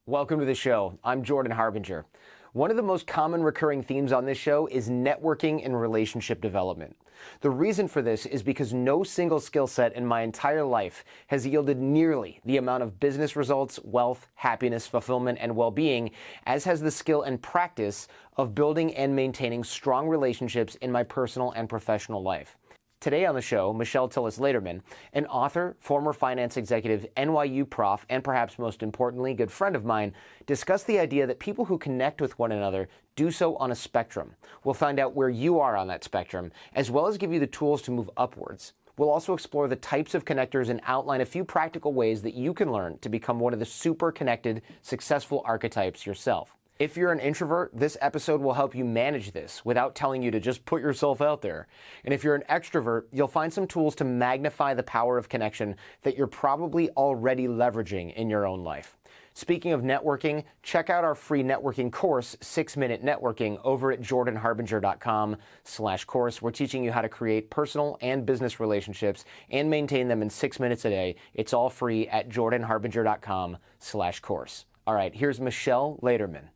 Welcome to the show. I'm Jordan Harbinger. One of the most common recurring themes on this show is networking and relationship development. The reason for this is because no single skill set in my entire life has yielded nearly the amount of business results, wealth, happiness, fulfillment, and well-being as has the skill and practice of building and maintaining strong relationships in my personal and professional life. Today on the show, Tillis Lederman, an author, former finance executive, NYU prof, and perhaps most importantly, good friend of mine, discuss the idea that people who connect with one another do so on a spectrum. We'll find out where you are on that spectrum, as well as give you the tools to move upwards. We'll also explore the types of connectors and outline a few practical ways that you can learn to become one of the super connected, successful archetypes yourself. If you're an introvert, this episode will help you manage this without telling you to just put yourself out there. And if you're an extrovert, you'll find some tools to magnify the power of connection that you're probably already leveraging in your own life. Speaking of networking, check out our free networking course, 6-Minute Networking, over at jordanharbinger.com/course. We're teaching you how to create personal and business relationships and maintain them in 6 minutes a day. It's all free at jordanharbinger.com/course. All right, here's Michelle Lederman.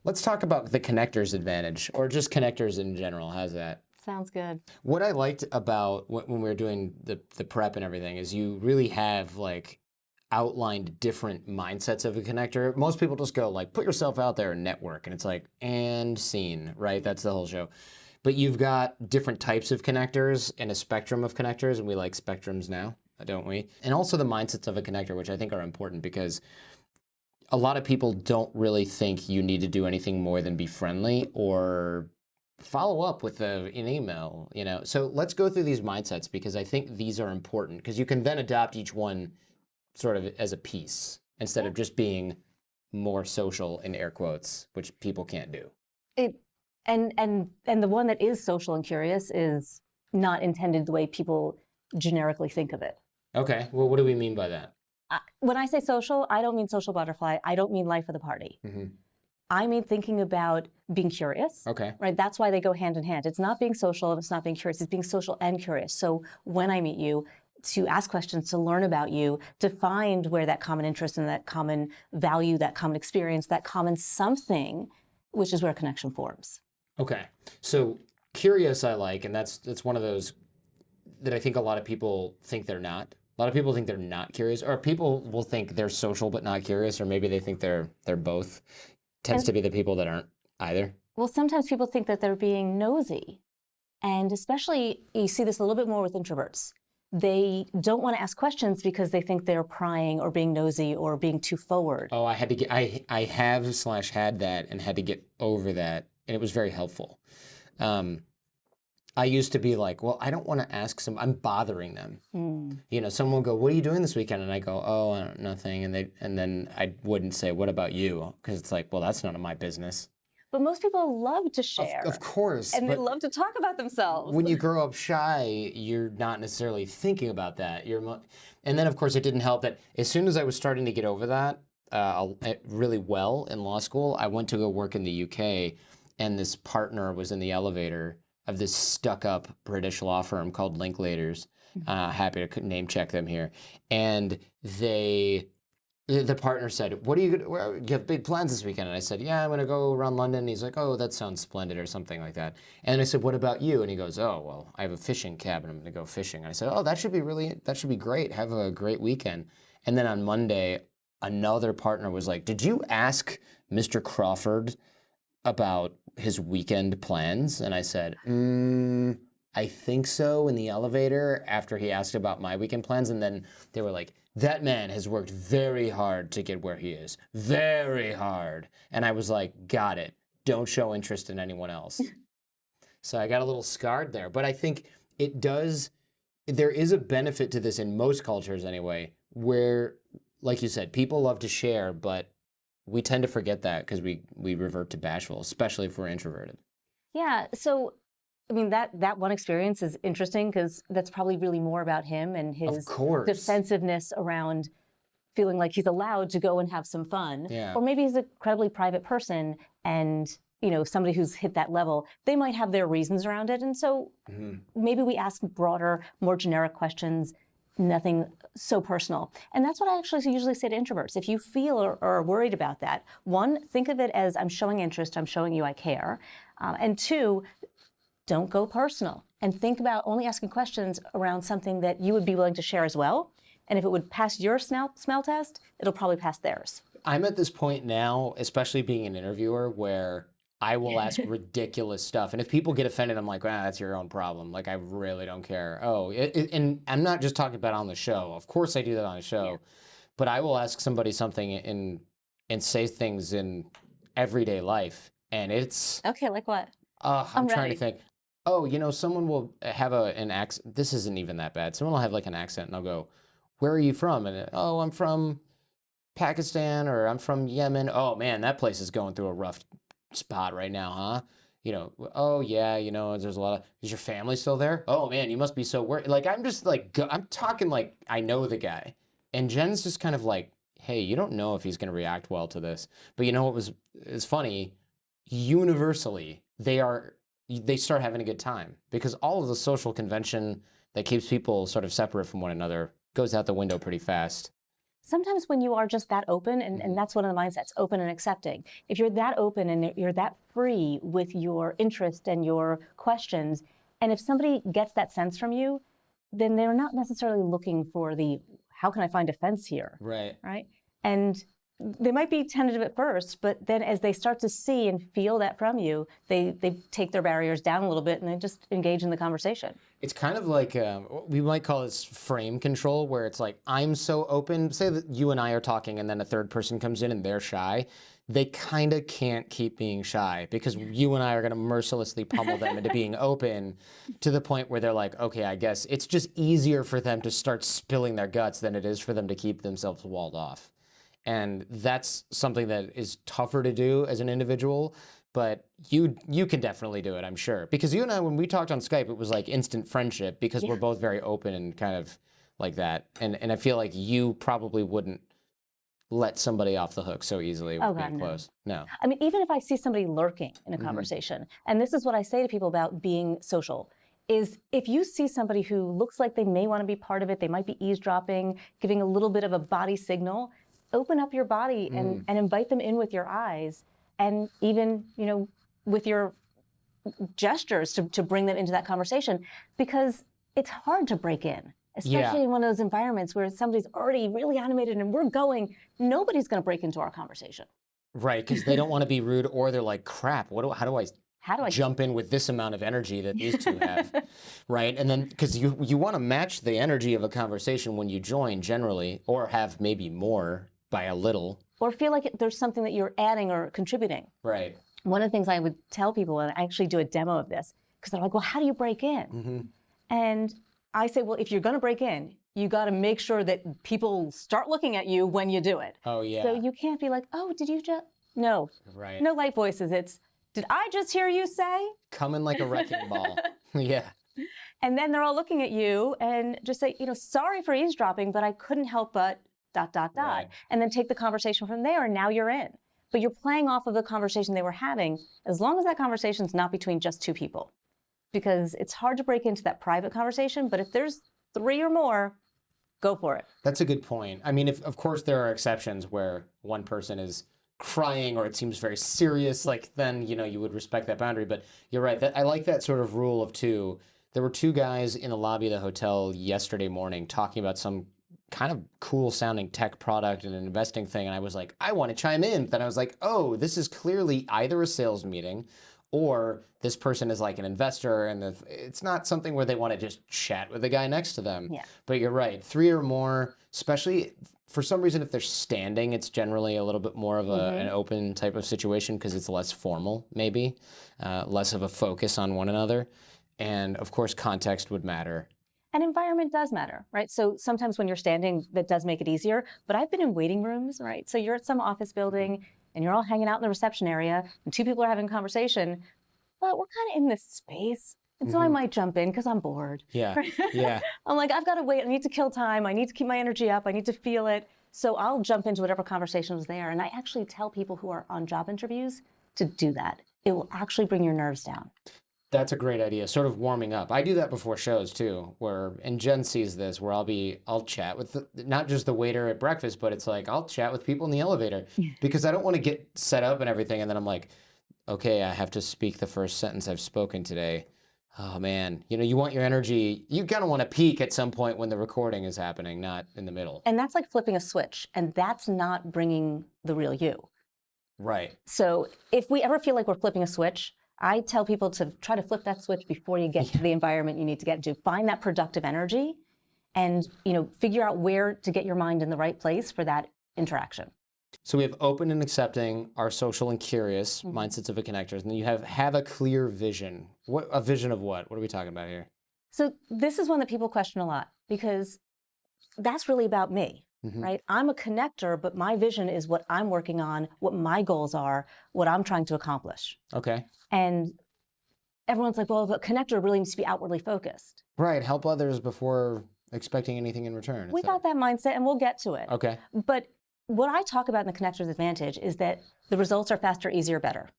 Let's talk about the connectors advantage, or just connectors in general. How's that? Sounds good. What I liked about when we were doing the prep and everything is you really have like outlined different mindsets of a connector. Most people just go like, put yourself out there and network. And it's like, and scene, right? That's the whole show. But you've got different types of connectors and a spectrum of connectors, and we like spectrums now, don't we? And also the mindsets of a connector, which I think are important because a lot of people don't really think you need to do anything more than be friendly or follow up with an email, you know. So let's go through these mindsets because I think these are important because you can then adopt each one sort of as a piece instead of just being more social in air quotes, which people can't do. And the one that is social and curious is not intended the way people generically think of it. Okay, well, what do we mean by that? When I say social, I don't mean social butterfly. I don't mean life of the party. Mm-hmm. I mean thinking about being curious. Okay. Right. That's why they go hand in hand. It's not being social. It's not being curious. It's being social and curious. So when I meet you, to ask questions, to learn about you, to find where that common interest and that common value, that common experience, that common something, which is where connection forms. Okay. So curious, I like, and that's one of those that I think a lot of people think they're not. A lot of people think they're not curious, or people will think they're social but not curious, or maybe they think they're both. Tends to be the people that aren't either. Well, sometimes people think that they're being nosy, and especially you see this a little bit more with introverts. They don't want to ask questions because they think they're prying or being nosy or being too forward. Oh, I have had that and had to get over that, and it was very helpful. I used to be like, well, I don't want to ask I'm bothering them. You know, someone will go, what are you doing this weekend? And I go, oh, nothing. And then I wouldn't say, what about you? Because it's like, well, that's none of my business. But most people love to share. Of course. And they love to talk about themselves. When you grow up shy, you're not necessarily thinking about that. And then, of course, it didn't help that as soon as I was starting to get over that really well in law school, I went to go work in the UK, and this partner was in the elevator of this stuck-up British law firm called Linklaters. Happy to name check them here. And the partner said, "What are you have big plans this weekend?" And I said, "Yeah, I'm going to go around London." And he's like, "Oh, that sounds splendid," or something like that. And I said, "What about you?" And he goes, "Oh, well, I have a fishing cabin. I'm going to go fishing." And I said, "Oh, that should be great. Have a great weekend." And then on Monday, another partner was like, "Did you ask Mr. Crawford about his weekend plans?" And I said, I think so, in the elevator after he asked about my weekend plans. And then they were like, that man has worked very hard to get where he is. Very hard. And I was like, got it. Don't show interest in anyone else. So I got a little scarred there. But I think there is a benefit to this in most cultures anyway, where, like you said, people love to share, but we tend to forget that because we revert to bashful, especially if we're introverted. Yeah. So, I mean, that one experience is interesting because that's probably really more about him and his defensiveness around feeling like he's allowed to go and have some fun. Yeah. Or maybe he's an incredibly private person and, you know, somebody who's hit that level, they might have their reasons around it. And so maybe we ask broader, more generic questions nothing so personal. And that's what I actually usually say to introverts. If you feel or are worried about that, one, think of it as I'm showing interest, I'm showing you I care. And two, don't go personal. And think about only asking questions around something that you would be willing to share as well. And if it would pass your smell test, it'll probably pass theirs. I'm at this point now, especially being an interviewer, where I will ask ridiculous stuff. And if people get offended, I'm like, that's your own problem. Like, I really don't care. And I'm not just talking about on the show. Of course I do that on the show. But I will ask somebody something and say things in everyday life. And it's... Okay, like what? I'm trying to think. Someone will have an accent. This isn't even that bad. Someone will have like an accent and I'll go, where are you from? And I'm from Pakistan, or I'm from Yemen. Oh man, that place is going through a rough spot right now, huh? Oh yeah, there's a lot of, is your family still there? Oh man, you must be so worried. Like, I'm just like, I'm talking like I know the guy. And Jen's just kind of like, hey, you don't know if he's going to react well to this. But you know what is funny? Universally, they start having a good time, because all of the social convention that keeps people sort of separate from one another goes out the window pretty fast. Sometimes when you are just that open, and that's one of the mindsets, open and accepting. If you're that open and you're that free with your interest and your questions, and if somebody gets that sense from you, then they're not necessarily looking for how can I find offense here? Right. Right? And they might be tentative at first, but then as they start to see and feel that from you, they take their barriers down a little bit and they just engage in the conversation. It's kind of like, we might call this frame control, where it's like, I'm so open. Say that you and I are talking and then a third person comes in and they're shy. They kind of can't keep being shy, because you and I are going to mercilessly pummel them into being open, to the point where they're like, okay, I guess it's just easier for them to start spilling their guts than it is for them to keep themselves walled off. And that's something that is tougher to do as an individual, but you can definitely do it, I'm sure. Because you and I, when we talked on Skype, it was like instant friendship, because we're both very open and kind of like that. And I feel like you probably wouldn't let somebody off the hook so easily with being close. No. I mean, even if I see somebody lurking in a conversation, and this is what I say to people about being social, is if you see somebody who looks like they may want to be part of it, they might be eavesdropping, giving a little bit of a body signal, open up your body and invite them in with your eyes, and even, with your gestures to bring them into that conversation, because it's hard to break in, especially in one of those environments where somebody's already really animated and we're going, nobody's going to break into our conversation. Right, because they don't want to be rude, or they're like, crap, how do I jump in with this amount of energy that these two have, right? And then, because you want to match the energy of a conversation when you join generally, or have maybe more by a little. Or feel like there's something that you're adding or contributing. Right. One of the things I would tell people, and I actually do a demo of this, because they're like, well, how do you break in? And I say, well, if you're going to break in, you got to make sure that people start looking at you when you do it. Oh, yeah. So you can't be like, oh, did you just? No. Right. No light voices. It's, did I just hear you say? Coming like a wrecking ball. Yeah. And then they're all looking at you and just say, sorry for eavesdropping, but I couldn't help but ... Right. And then take the conversation from there, and now you're in. But you're playing off of the conversation they were having, as long as that conversation's not between just two people. Because it's hard to break into that private conversation, but if there's 3 or more, go for it. That's a good point. I mean, of course there are exceptions where one person is crying or it seems very serious, like then, you would respect that boundary. But you're right, I like that sort of rule of 2. There were 2 guys in the lobby of the hotel yesterday morning talking about some kind of cool sounding tech product and an investing thing. And I was like, I want to chime in. Then I was like, oh, this is clearly either a sales meeting, or this person is like an investor, and it's not something where they want to just chat with the guy next to them. Yeah. But you're right, 3 or more, especially for some reason, if they're standing, it's generally a little bit more of an open type of situation, because it's less formal, maybe, less of a focus on one another. And of course, context would matter. And environment does matter, right? So sometimes when you're standing, that does make it easier. But I've been in waiting rooms, right? So you're at some office building and you're all hanging out in the reception area and 2 people are having a conversation, but we're kind of in this space. And so I might jump in because I'm bored. Yeah, yeah. I'm like, I've got to wait. I need to kill time. I need to keep my energy up. I need to feel it. So I'll jump into whatever conversation is there. And I actually tell people who are on job interviews to do that. It will actually bring your nerves down. That's a great idea. Sort of warming up. I do that before shows too, and Jen sees this, where I'll chat with not just the waiter at breakfast, but it's like I'll chat with people in the elevator because I don't want to get set up and everything. And then I'm like, okay, I have to speak the first sentence I've spoken today. Oh man, you want your energy, you kind of want to peak at some point when the recording is happening, not in the middle. And that's like flipping a switch, and that's not bringing the real you. Right. So if we ever feel like we're flipping a switch, I tell people to try to flip that switch before you get to the environment you need to get to. Find that productive energy and, figure out where to get your mind in the right place for that interaction. So we have open and accepting, our social and curious, mindsets of a connector. And then you have a clear vision. A vision of what? What are we talking about here? So this is one that people question a lot because that's really about me, right? I'm a connector, but my vision is what I'm working on, what my goals are, what I'm trying to accomplish. Okay. And everyone's like, well, the connector really needs to be outwardly focused. Right. Help others before expecting anything in return. We got that mindset, and we'll get to it. Okay. But what I talk about in the connector's advantage is that the results are faster, easier, better.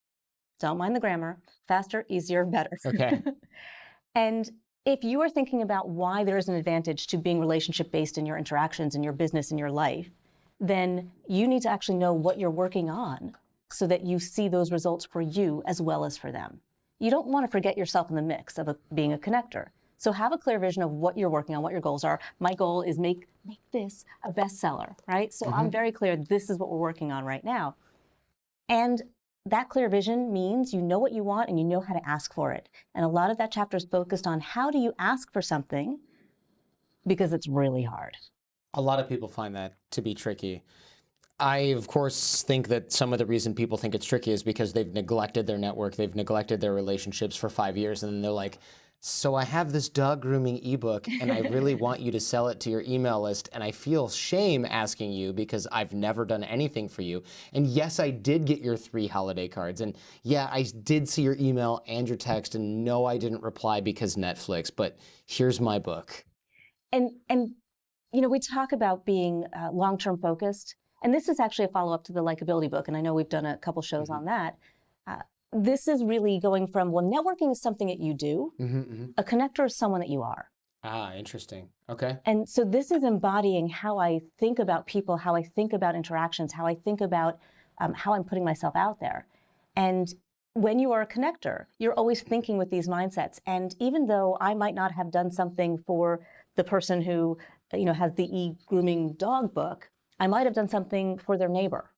Don't mind the grammar. Faster, easier, better. Okay. And if you are thinking about why there is an advantage to being relationship-based in your interactions, in your business, in your life, then you need to actually know what you're working on so that you see those results for you as well as for them. You don't want to forget yourself in the mix of being a connector. So have a clear vision of what you're working on, what your goals are. My goal is make this a bestseller, right? So I'm very clear, this is what we're working on right now. And that clear vision means you know what you want and you know how to ask for it. And a lot of that chapter is focused on how do you ask for something, because it's really hard. A lot of people find that to be tricky. I, of course, think that some of the reason people think it's tricky is because they've neglected their network, they've neglected their relationships for 5 years, and then they're like, so I have this dog grooming ebook and I really want you to sell it to your email list, and I feel shame asking you because I've never done anything for you. And yes, I did get your 3 holiday cards, and yeah, I did see your email and your text, and no, I didn't reply because Netflix, but here's my book. And we talk about being long-term focused, and this is actually a follow-up to the likability book, and I know we've done a couple shows on that. This is really going from, well, networking is something that you do. A connector is someone that you are. Ah, interesting. Okay. And so this is embodying how I think about people, how I think about interactions, how I think about how I'm putting myself out there. And when you are a connector, you're always thinking with these mindsets. And even though I might not have done something for the person who has the e-grooming dog book, I might have done something for their neighbor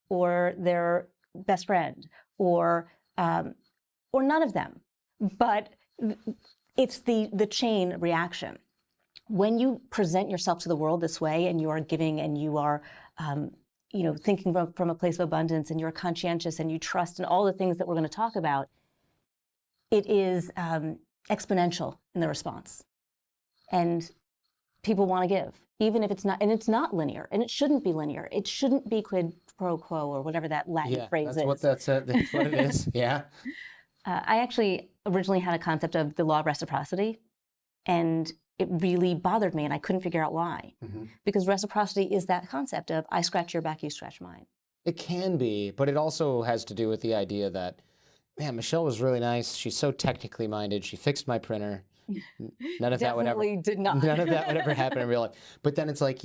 or their best friend or none of them. But it's the chain reaction. When you present yourself to the world this way and you are giving and you are thinking from a place of abundance and you're conscientious and you trust and all the things that we're going to talk about, it is exponential in the response. And people want to give, even if it's not, and it's not linear, and it shouldn't be linear. It shouldn't be quid pro quo or whatever that Latin phrase is. That's what it is. Yeah. I actually originally had a concept of the law of reciprocity, and it really bothered me, and I couldn't figure out why. Because reciprocity is that concept of I scratch your back, you scratch mine. It can be, but it also has to do with the idea that, man, Michelle was really nice. She's so technically minded. She fixed my printer. None of that would ever did not. None of that would ever happen in real life. But then it's like,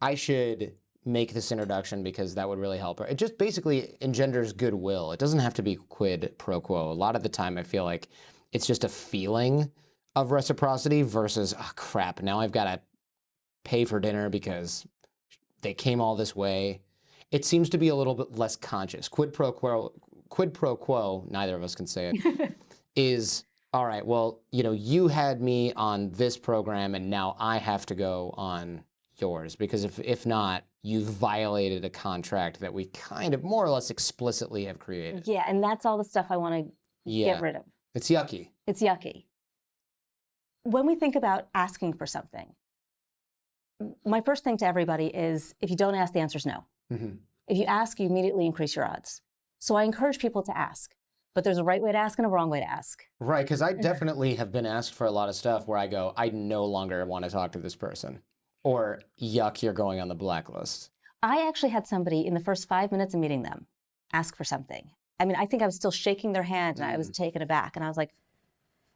I should make this introduction because that would really help her. It just basically engenders goodwill. It doesn't have to be quid pro quo. A lot of the time I feel like it's just a feeling of reciprocity versus, oh crap, now I've got to pay for dinner because they came all this way. It seems to be a little bit less conscious. Quid pro quo, neither of us can say it, is, all right, well, you had me on this program and now I have to go on yours, because if not, you've violated a contract that we kind of more or less explicitly have created. Yeah, and that's all the stuff I want to get rid of. It's yucky. It's yucky. When we think about asking for something, my first thing to everybody is, if you don't ask, the answer is no. If you ask, you immediately increase your odds. So I encourage people to ask. But there's a right way to ask and a wrong way to ask. Right, because I definitely have been asked for a lot of stuff where I go, I no longer want to talk to this person. Or, yuck, you're going on the blacklist. I actually had somebody in the first 5 minutes of meeting them ask for something. I mean, I think I was still shaking their hand and I was taken aback. And I was like,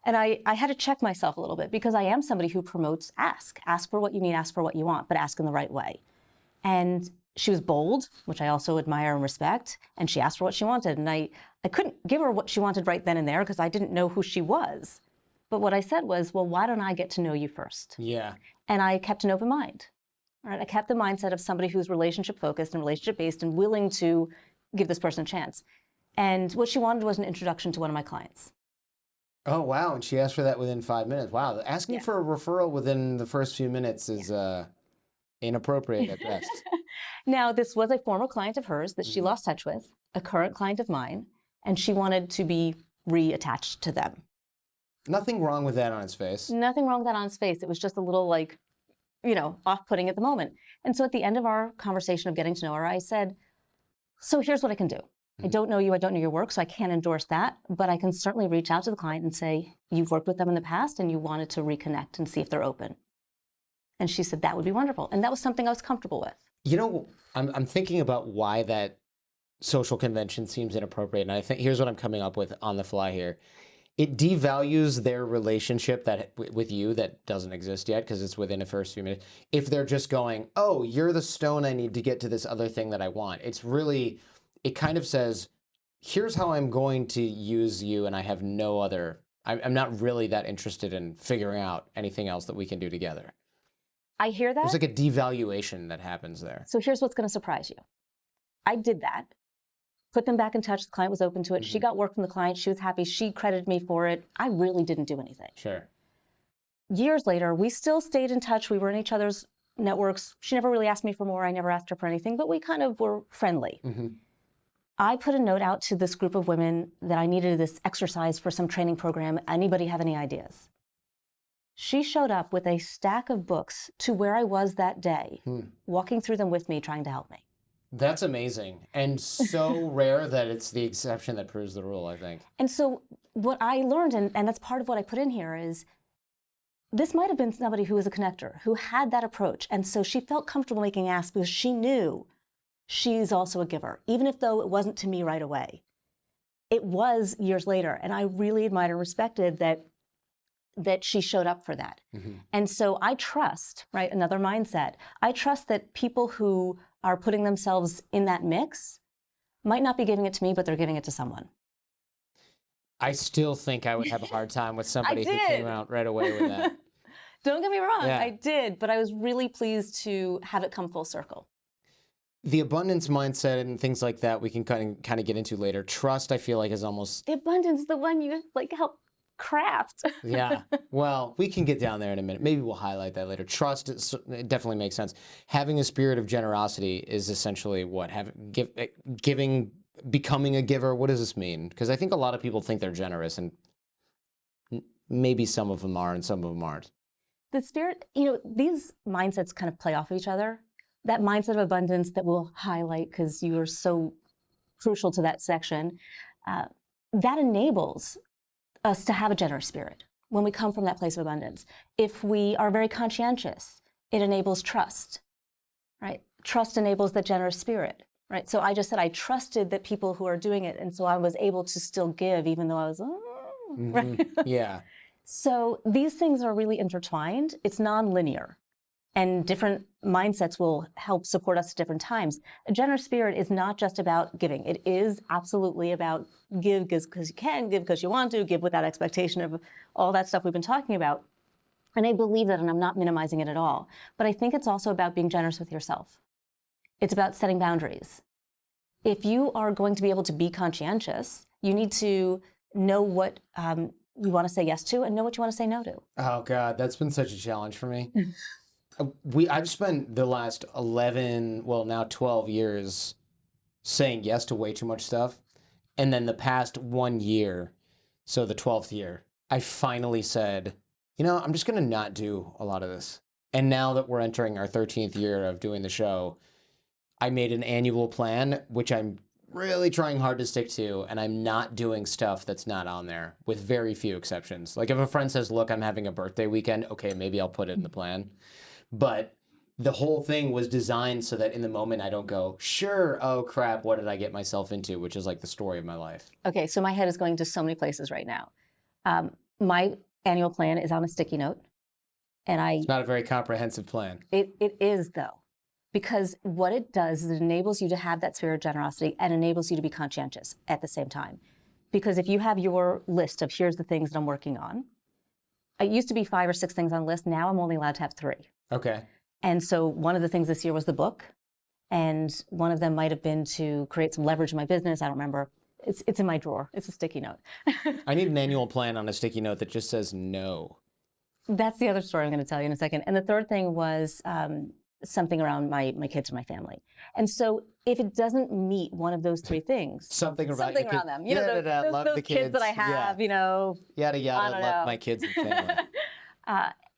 and I had to check myself a little bit because I am somebody who promotes ask. Ask for what you need, ask for what you want, but ask in the right way. And she was bold, which I also admire and respect. And she asked for what she wanted. And I couldn't give her what she wanted right then and there because I didn't know who she was. But what I said was, well, why don't I get to know you first? Yeah. And I kept an open mind. All right? I kept the mindset of somebody who's relationship focused and relationship based and willing to give this person a chance. And what she wanted was an introduction to one of my clients. Oh, wow. And she asked for that within 5 minutes. Wow. Asking for a referral within the first few minutes is inappropriate at best. Now, this was a former client of hers that she lost touch with, a current client of mine, and she wanted to be reattached to them. Nothing wrong with that on its face. Nothing wrong with that on its face. It was just a little like, off-putting at the moment. And so at the end of our conversation of getting to know her, I said, so here's what I can do. I don't know you, I don't know your work, so I can't endorse that, but I can certainly reach out to the client and say, you've worked with them in the past and you wanted to reconnect and see if they're open. And she said, that would be wonderful. And that was something I was comfortable with. You know, I'm thinking about why that social convention seems inappropriate. And I think here's what I'm coming up with on the fly here. It devalues their relationship with you that doesn't exist yet because it's within the first few minutes. If they're just going, oh, you're the stone I need to get to this other thing that I want. It's really, it kind of says, here's how I'm going to use you and I have no other, I'm not really that interested in figuring out anything else that we can do together. I hear that. There's like a devaluation that happens there. So here's what's going to surprise you. I did that. Put them back in touch. The client was open to it. She got work from the client. She was happy. She credited me for it. I really didn't do anything. Sure. Years later, we still stayed in touch. We were in each other's networks. She never really asked me for more. I never asked her for anything, but we kind of were friendly. I put a note out to this group of women that I needed this exercise for some training program. Anybody have any ideas? She showed up with a stack of books to where I was that day, walking through them with me, trying to help me. That's amazing. And so rare that it's the exception that proves the rule, I think. And so what I learned, and that's part of what I put in here, is this might have been somebody who was a connector, who had that approach. And so she felt comfortable making asks because she knew she's also a giver, even if though it wasn't to me right away. It was years later. And I really admired and respected that she showed up for that. And so I trust, right, another mindset, I trust that people who are putting themselves in that mix might not be giving it to me, but they're giving it to someone. I still think I would have a hard time with somebody who came out right away with that. Don't get me wrong, I did, but I was really pleased to have it come full circle. The abundance mindset and things like that we can kind of get into later. Trust, I feel like, is almost... The abundance, the one you help craft. Yeah. Well, we can get down there in a minute. Maybe we'll highlight that later. Trust, it definitely makes sense. Having a spirit of generosity is essentially what? Giving, becoming a giver. What does this mean? Because I think a lot of people think they're generous, and maybe some of them are and some of them aren't. The spirit, these mindsets kind of play off of each other. That mindset of abundance that we'll highlight because you are so crucial to that section, that enables us to have a generous spirit when we come from that place of abundance. If we are very conscientious, it enables trust, right? Trust enables the generous spirit, right? So I just said I trusted that people who are doing it, and so I was able to still give even though I was, right? Yeah. So these things are really intertwined. It's non-linear, and different mindsets will help support us at different times. A generous spirit is not just about giving. It is absolutely about give because you can, give because you want to, give without expectation of all that stuff we've been talking about. And I believe that, and I'm not minimizing it at all. But I think it's also about being generous with yourself. It's about setting boundaries. If you are going to be able to be conscientious, you need to know what you want to say yes to and know what you want to say no to. Oh, God, that's been such a challenge for me. I've spent the last 11, well, now 12 years saying yes to way too much stuff. And then the past 1 year, so the 12th year, I finally said, I'm just going to not do a lot of this. And now that we're entering our 13th year of doing the show, I made an annual plan, which I'm really trying hard to stick to, and I'm not doing stuff that's not on there, with very few exceptions. Like if a friend says, look, I'm having a birthday weekend, okay, maybe I'll put it in the plan. But the whole thing was designed so that in the moment I don't go, sure, oh crap, what did I get myself into? Which is like the story of my life. Okay, so my head is going to so many places right now. My annual plan is on a sticky note. And It's not a very comprehensive plan. It is though, because what it does is it enables you to have that spirit of generosity and enables you to be conscientious at the same time. Because if you have your list of here's the things that I'm working on, it used to be 5 or 6 things on a list. Now I'm only allowed to have 3. Okay. And so one of the things this year was the book. And one of them might have been to create some leverage in my business. I don't remember. It's in my drawer. It's a sticky note. I need an annual plan on a sticky note that just says no. That's the other story I'm going to tell you in a second. And the third thing was something around my kids and my family. And so if it doesn't meet one of those 3 things, something around them, you know, love those the kids that I have, you know, yada yada, love know. my kids and family.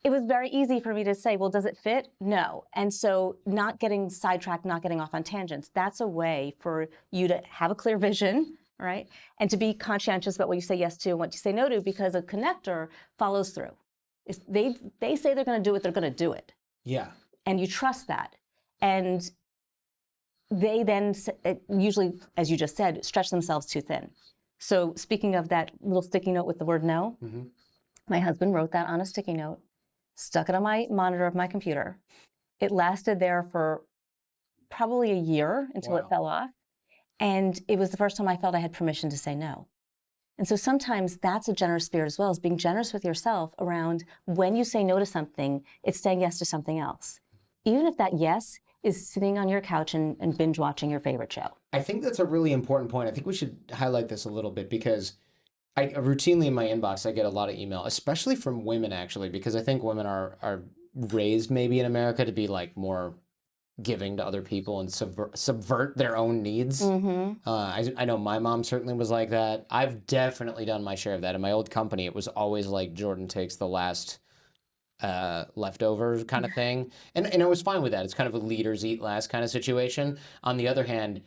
It was very easy for me to say, well, does it fit? No. And so not getting sidetracked, not getting off on tangents, that's a way for you to have a clear vision, right? And to be conscientious about what you say yes to and what you say no to, because a connector follows through. If they say they're going to do it, they're going to do it. Yeah. And you trust that. And they then usually, as you just said, stretch themselves too thin. So speaking of that little sticky note with the word no, my husband wrote that on a sticky note, stuck it on my monitor of my computer. It lasted there for probably a year until it fell off. And it was the first time I felt I had permission to say no. And so sometimes that's a generous spirit as well, as being generous with yourself around when you say no to something, it's saying yes to something else. Even if that yes is sitting on your couch and binge watching your favorite show. I think that's a really important point. I think we should highlight this a little bit because I routinely in my inbox, I get a lot of email, especially from women actually, because I think women are raised maybe in America to be like more giving to other people and subvert their own needs. I know my mom certainly was like that. I've definitely done my share of that. In my old company, it was always like Jordan takes the last leftovers kind of thing. And I was fine with that. It's kind of a leaders eat last kind of situation. On the other hand,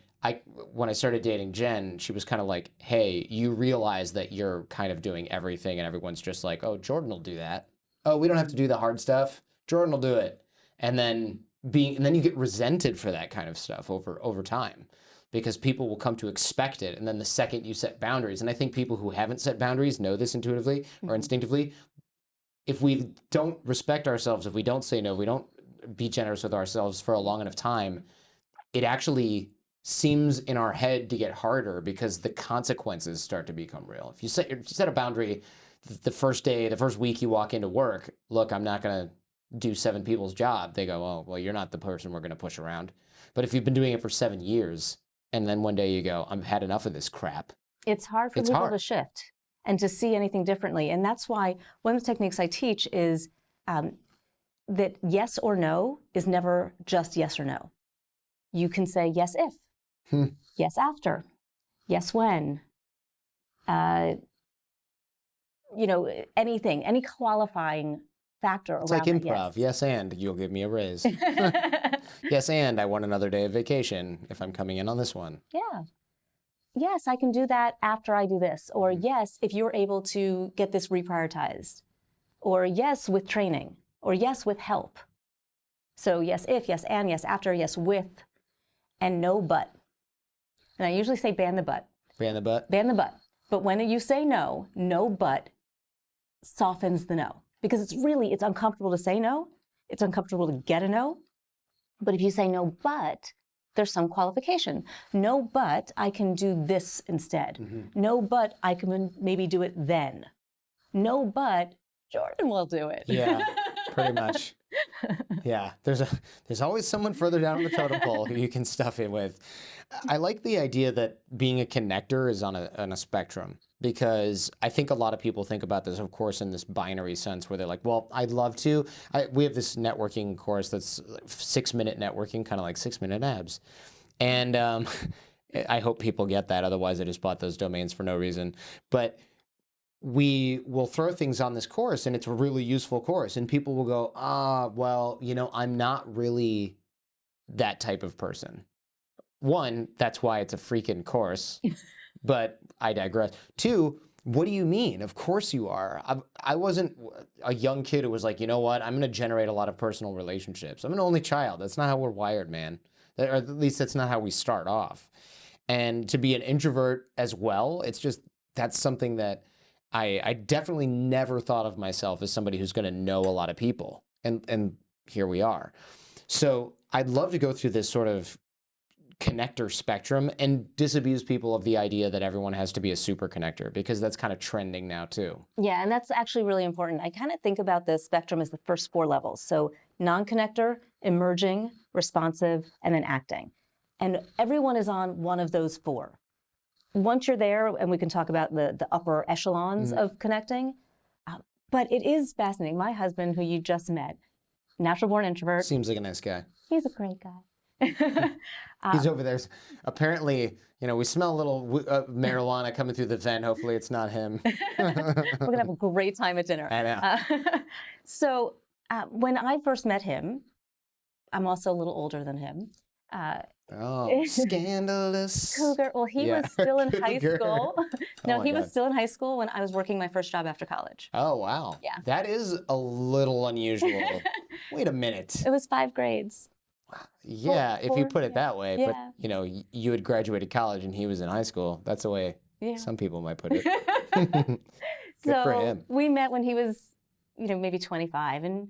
when I started dating Jen, she was kind of like, hey, you realize that you're kind of doing everything and everyone's just like, oh, Jordan will do that. Oh, we don't have to do the hard stuff. Jordan will do it. And then you get resented for that kind of stuff over time because people will come to expect it. And then the second you set boundaries, and I think people who haven't set boundaries know this intuitively or instinctively, if we don't respect ourselves, if we don't say no, if we don't be generous with ourselves for a long enough time, it actually seems in our head to get harder because the consequences start to become real. If you set a boundary the first day, the first week you walk into work, look, I'm not going to do 7 people's job. They go, oh, well, you're not the person we're going to push around. But if you've been doing it for 7 years and then one day you go, I've had enough of this crap. It's hard for people to shift and to see anything differently. And that's why one of the techniques I teach is that yes or no is never just yes or no. You can say yes if, yes after, yes when, anything, any qualifying factor around it's like improv. Yes. Yes, and you'll give me a raise. Yes, and I want another day of vacation if I'm coming in on this one. Yeah. Yes, I can do that after I do this. Or yes, if you're able to get this reprioritized. Or yes, with training. Or yes, with help. So yes, if, yes, and, yes, after, yes, with, and no but. And I usually say ban the but. Ban the but? Ban the but. But when you say no, no but softens the no. Because it's uncomfortable to say no. It's uncomfortable to get a no. But if you say no but, there's some qualification. No, but I can do this instead. No, but I can maybe do it then. No, but Jordan will do it. Yeah, pretty much. Yeah, there's always someone further down the totem pole who you can stuff in with. I like the idea that being a connector is on a spectrum, because I think a lot of people think about this, of course, in this binary sense where they're like, well, I'd love to. We have this networking course that's 6-minute networking, kind of like 6-minute abs. And I hope people get that. Otherwise, I just bought those domains for no reason. But we will throw things on this course, and it's a really useful course. And people will go, well, I'm not really that type of person. One, that's why it's a freaking course. But I digress. 2, What do you mean? Of course you are. I wasn't a young kid who was like, you know what? I'm going to generate a lot of personal relationships. I'm an only child. That's not how we're wired, man. Or at least that's not how we start off. And to be an introvert as well, it's just, that's something that I definitely never thought of myself as somebody who's going to know a lot of people. And here we are. So I'd love to go through this sort of connector spectrum and disabuse people of the idea that everyone has to be a super connector, because that's kind of trending now too. Yeah, and that's actually really important. I kind of think about the spectrum as the first 4 levels. So non-connector, emerging, responsive, and then acting. And everyone is on one of those 4. Once you're there, and we can talk about the upper echelons of connecting, but it is fascinating. My husband, who you just met, natural born introvert. Seems like a nice guy. He's a great guy. He's over there. Apparently, you know, we smell a little marijuana coming through the vent. Hopefully it's not him. We're going to have a great time at dinner. I know. So when I first met him, I'm also a little older than him. Oh, scandalous. Cougar. Well, he was still in high school. No, Oh he was God. still in high school when I was working my first job after college. Oh, wow. Yeah. That is a little unusual. Wait a minute. It was 5 grades. Yeah, if you put it that way. Yeah. But, you know, you had graduated college and he was in high school. That's the way some people might put it. Good for him. We met when he was, you know, maybe 25. And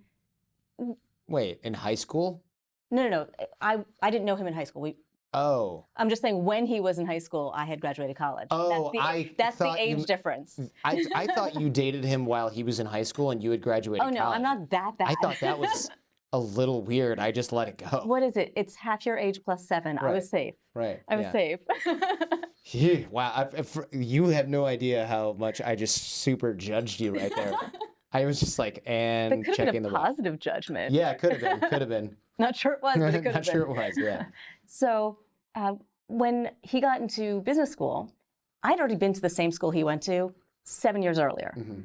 Wait, in high school? no. I didn't know him in high school. Oh. I'm just saying when he was in high school, I had graduated college. Oh, that's the thought age difference. I thought you dated him while he was in high school and you had graduated Oh, no, college. I'm not that bad. I thought that was a little weird. I just let it go. What is it? It's half your age plus 7. I was safe. Right. I was safe. Phew, wow. You have no idea how much I just super judged you right there. I was just like, and That could have checking been a the positive judgment. Yeah, it could have been. Could have been. Not sure it was, but it could have been. Not sure it was, yeah. So when he got into business school, I'd already been to the same school he went to 7 years earlier. Mm-hmm.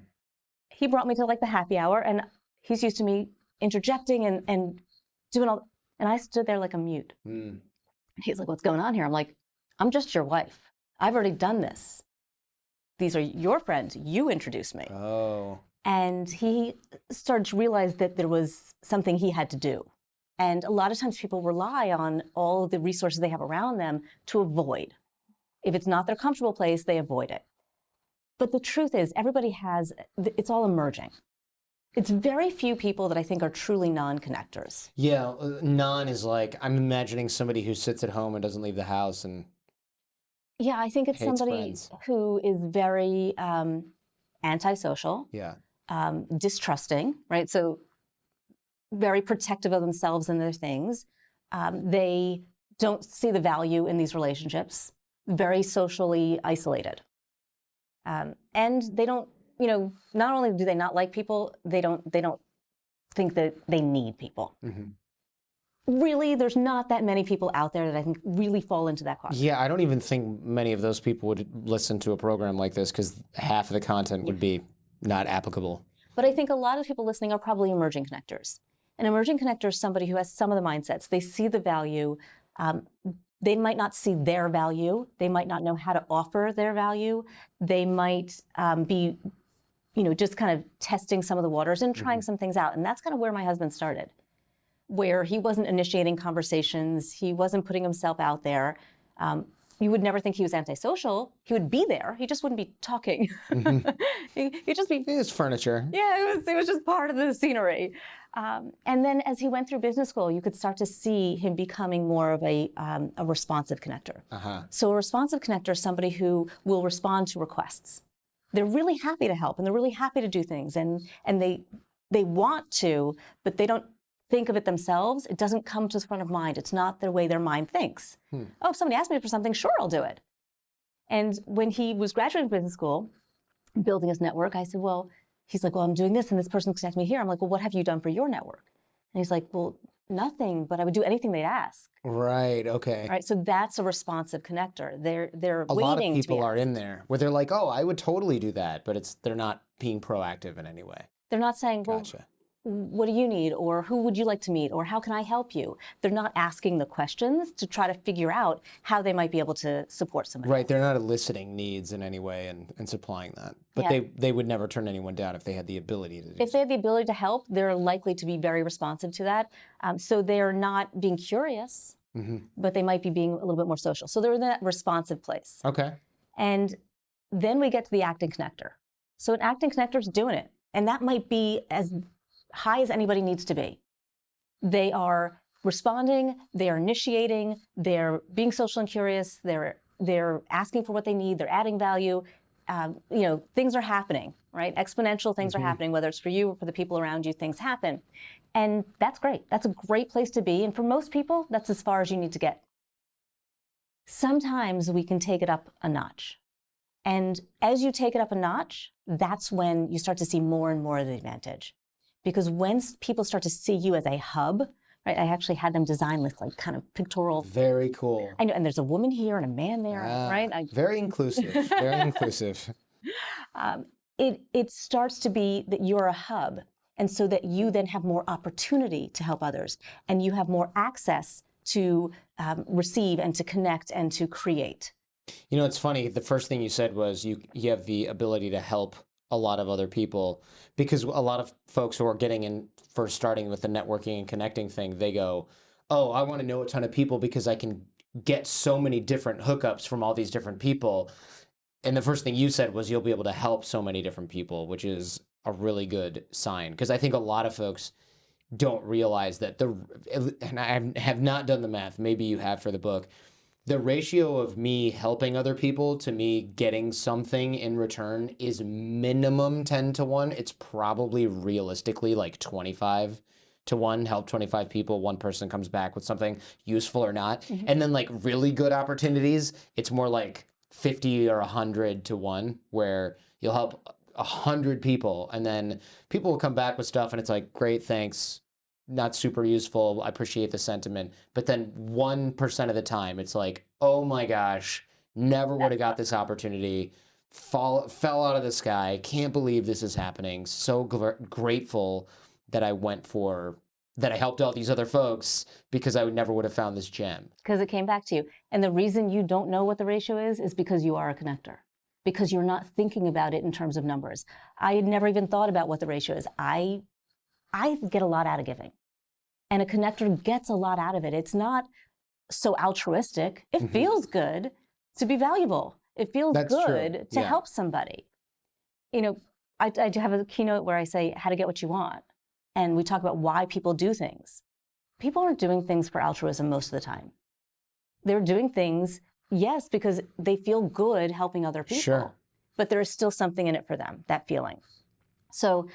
He brought me to like the happy hour, and he's used to me interjecting and doing all, and I stood there like a mute. He's like, what's going on here? I'm like, I'm just your wife. I've already done this. These are your friends. You introduced me. Oh. And he started to realize that there was something he had to do. And a lot of times people rely on all the resources they have around them to avoid. If it's not their comfortable place, they avoid it. But the truth is, everybody has, it's all emerging. It's very few people that I think are truly non-connectors. Yeah, non is like, I'm imagining somebody who sits at home and doesn't leave the house and Yeah, I think it's hates somebody friends. who is very antisocial, Yeah. distrusting, right? So very protective of themselves and their things. They don't see the value in these relationships, very socially isolated. And they don't, you know, not only do they not like people, they don't think that they need people. Mm-hmm. Really, there's not that many people out there that I think really fall into that question. Yeah, I don't even think many of those people would listen to a program like this because half of the content would be not applicable. But I think a lot of people listening are probably emerging connectors. An emerging connector is somebody who has some of the mindsets. They see the value. They might not see their value. They might not know how to offer their value. They might be, you know, just kind of testing some of the waters and trying some things out. And that's kind of where my husband started, where he wasn't initiating conversations. He wasn't putting himself out there. You would never think he was antisocial. He would be there. He just wouldn't be talking. He'd just be. It's furniture. Yeah, it was just part of the scenery. And then as he went through business school, you could start to see him becoming more of a responsive connector. So a responsive connector is somebody who will respond to requests. They're really happy to help and they're really happy to do things and they want to, but they don't think of it themselves. It doesn't come to the front of mind. It's not the way their mind thinks. Oh, if somebody asks me for something, sure, I'll do it. And when he was graduating business school, building his network, I said, well, he's like, well, I'm doing this and this person's connecting me here. I'm like, well, what have you done for your network? And he's like, well, nothing, but I would do anything they'd ask. Right, okay. Right, so that's a responsive connector. They're A waiting lot of to be people are asked. in there where they're like, oh, I would totally do that, but they're not being proactive in any way. They're not saying, well, Gotcha. what do you need? Or who would you like to meet? Or how can I help you? They're not asking the questions to try to figure out how they might be able to support somebody. Right, they're not eliciting needs in any way and supplying that. But Yeah. they would never turn anyone down if they had the ability to do If they have the ability to help, they're likely to be very responsive to that. So they're not being curious, but they might be being a little bit more social. So they're in that responsive place. Okay. And then we get to the acting connector. So an acting connector is doing it. And that might be as high as anybody needs to be. They are responding, they are initiating, they're being social and curious, they're asking for what they need, they're adding value. Things are happening, right? Exponential things are happening, whether it's for you or for the people around you, things happen. And that's great. That's a great place to be. And for most people, that's as far as you need to get. Sometimes we can take it up a notch. And as you take it up a notch, that's when you start to see more and more of the advantage. Because when people start to see you as a hub, right? I actually had them design this like kind of pictorial. Very cool. I know, and there's a woman here and a man there, right? Very inclusive. Very inclusive. It starts to be that you're a hub, and so that you then have more opportunity to help others, and you have more access to receive and to connect and to create. You know, it's funny. The first thing you said was you have the ability to help a lot of other people, because a lot of folks who are getting in first starting with the networking and connecting thing, they go, oh, I want to know a ton of people because I can get so many different hookups from all these different people. And the first thing you said was you'll be able to help so many different people, which is a really good sign. Because I think a lot of folks don't realize that and I have not done the math, maybe you have for the book, the ratio of me helping other people to me getting something in return is minimum 10 to 1. It's probably realistically like 25 to 1. Help 25 people, one person comes back with something useful or not. And then like really good opportunities, it's more like 50 or 100 to 1, where you'll help 100 people and then people will come back with stuff and it's like, great, thanks. Not super useful. I appreciate the sentiment. But then 1% of the time, it's like, oh my gosh, never would have got this opportunity. Fell out of the sky. Can't believe this is happening. So grateful that I helped all these other folks, because I never would have found this gem. Because it came back to you. And the reason you don't know what the ratio is because you are a connector. Because you're not thinking about it in terms of numbers. I had never even thought about what the ratio is. I get a lot out of giving. And a connector gets a lot out of it. It's not so altruistic. It feels good to be valuable. It feels good to help somebody. You know, I have a keynote where I say how to get what you want. And we talk about why people do things. People aren't doing things for altruism most of the time. They're doing things, yes, because they feel good helping other people. Sure. But there is still something in it for them, that feeling. So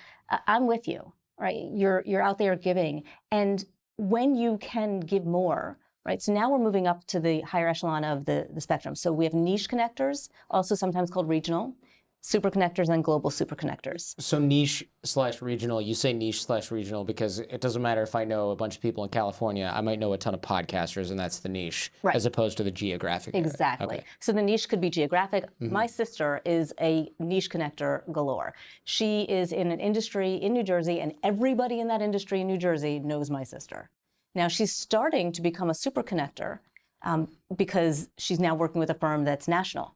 I'm with you. Right, you're out there giving, and when you can give more, right? So now we're moving up to the higher echelon of the spectrum. So we have niche connectors, also sometimes called regional, super connectors, and global super connectors. So niche/regional, you say niche/regional because it doesn't matter if I know a bunch of people in California, I might know a ton of podcasters, and that's the niche, right, as opposed to the geographic area. Exactly. Okay. So the niche could be geographic. My sister is a niche connector galore. She is in an industry in New Jersey, and everybody in that industry in New Jersey knows my sister. Now she's starting to become a super connector because she's now working with a firm that's national.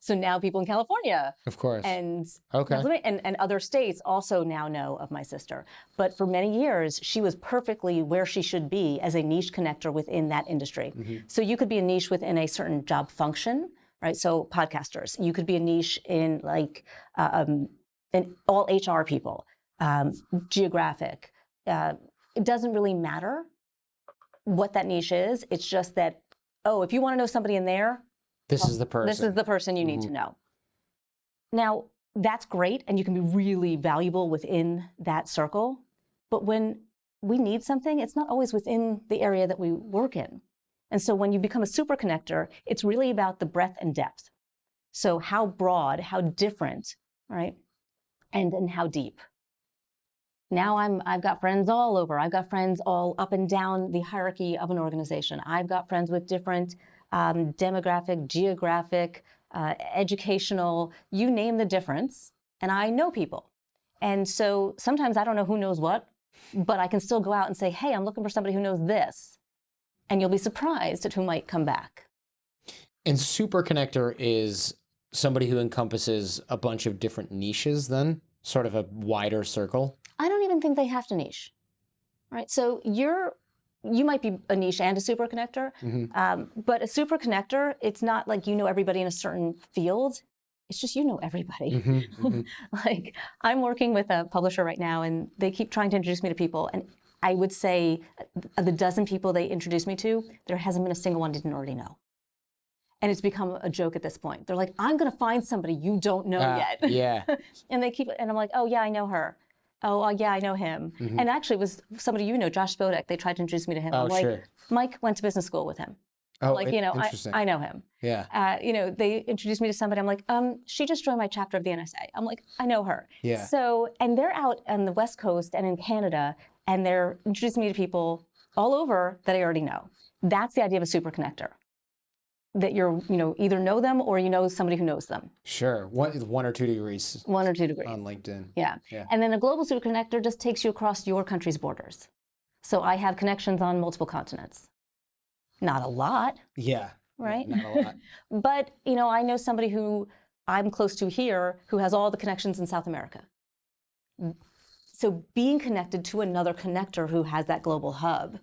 So now people in California, Of course. and Okay. and other states also now know of my sister. But for many years, she was perfectly where she should be as a niche connector within that industry. So you could be a niche within a certain job function, right? So podcasters. You could be a niche in like in all HR people, geographic. It doesn't really matter what that niche is. It's just that, oh, if you want to know somebody in there, This is the person. this is the person you need to know. Now, that's great, and you can be really valuable within that circle. But when we need something, it's not always within the area that we work in. And so when you become a super connector, it's really about the breadth and depth. So how broad, how different, right? And how deep. Now I've got friends all over. I've got friends all up and down the hierarchy of an organization. I've got friends with different demographic, geographic, educational, you name the difference, and I know people. And so sometimes I don't know who knows what, but I can still go out and say, hey, I'm looking for somebody who knows this. And you'll be surprised at who might come back. And super connector is somebody who encompasses a bunch of different niches then, sort of a wider circle. I don't even think they have to niche, right? So you might be a niche and a super connector, but a super connector, it's not like you know everybody in a certain field. It's just you know everybody. Like I'm working with a publisher right now, and they keep trying to introduce me to people, and I would say of the dozen people they introduced me to, there hasn't been a single one I didn't already know. And it's become a joke at this point. They're like, I'm going to find somebody you don't know yet. Yeah. And I'm like, oh yeah, I know her. Oh yeah, I know him. And actually it was somebody you know, Josh Spodek. They tried to introduce me to him. Oh, I'm like, sure. Mike went to business school with him. Oh, like, you know, interesting. I know him. Yeah. You know, they introduced me to somebody. I'm like, she just joined my chapter of the NSA. I'm like, I know her. Yeah. So, and they're out on the West Coast and in Canada, and they're introducing me to people all over that I already know. That's the idea of a super connector. That you're, you know, either know them or you know somebody who knows them. Sure. 1 or 2 degrees. 1 or 2 degrees. On LinkedIn. Yeah. And then a global super connector just takes you across your country's borders. So I have connections on multiple continents. Not a lot. Yeah. Right? Not a lot. But, you know, I know somebody who I'm close to here who has all the connections in South America. So being connected to another connector who has that global hub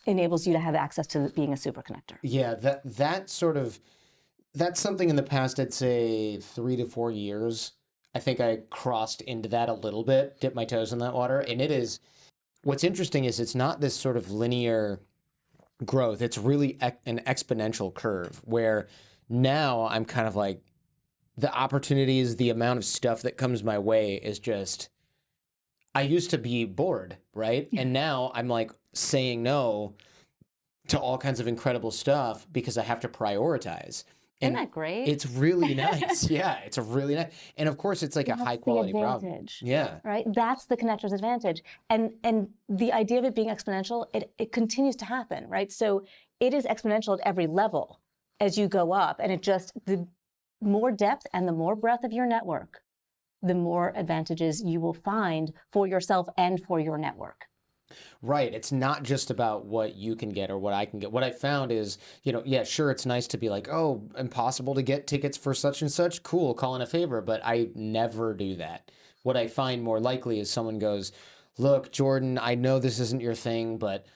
enables you to have access to being a super connector. Yeah, that's something in the past, I'd say 3 to 4 years. I think I crossed into that a little bit, dipped my toes in that water. And what's interesting is it's not this sort of linear growth. It's really an exponential curve where now I'm kind of like, the opportunities, the amount of stuff that comes my way is just, I used to be bored, right? And now I'm like saying no to all kinds of incredible stuff because I have to prioritize. Isn't that great? It's really nice. Yeah, it's a really nice. And of course, it's like a high quality problem. Yeah. Right? That's the connector's advantage. And the idea of it being exponential, it continues to happen, right? So it is exponential at every level as you go up. And the more depth and the more breadth of your network, the more advantages you will find for yourself and for your network. Right. It's not just about what you can get or what I can get. What I found is, you know, yeah, sure, it's nice to be like, oh, impossible to get tickets for such and such. Cool, call in a favor. But I never do that. What I find more likely is someone goes, look, Jordan, I know this isn't your thing, but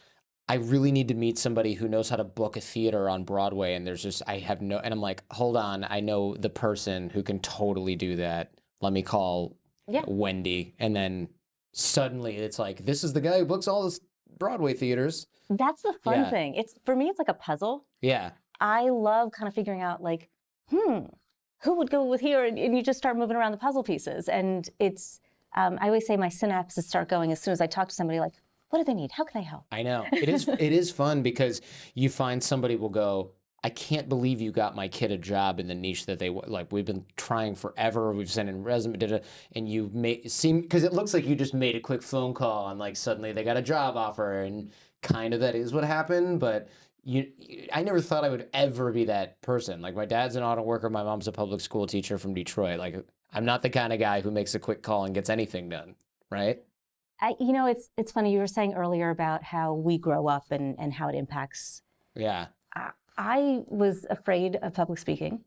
I really need to meet somebody who knows how to book a theater on Broadway. And and I'm like, hold on, I know the person who can totally do that. Let me call Wendy. And then suddenly it's like, this is the guy who books all this Broadway theaters. That's the fun thing. For me, it's like a puzzle. Yeah. I love kind of figuring out like, who would go with here? And you just start moving around the puzzle pieces. And it's, I always say my synapses start going as soon as I talk to somebody like, what do they need? How can I help? I know. It is fun because you find somebody will go, I can't believe you got my kid a job in the niche that they like. We've been trying forever. We've sent in resume, and you because it looks like you just made a quick phone call and like suddenly they got a job offer, and kind of that is what happened. But I never thought I would ever be that person. Like my dad's an auto worker, my mom's a public school teacher from Detroit. Like I'm not the kind of guy who makes a quick call and gets anything done, right? You know, it's funny. You were saying earlier about how we grow up and how it impacts. Yeah. I was afraid of public speaking.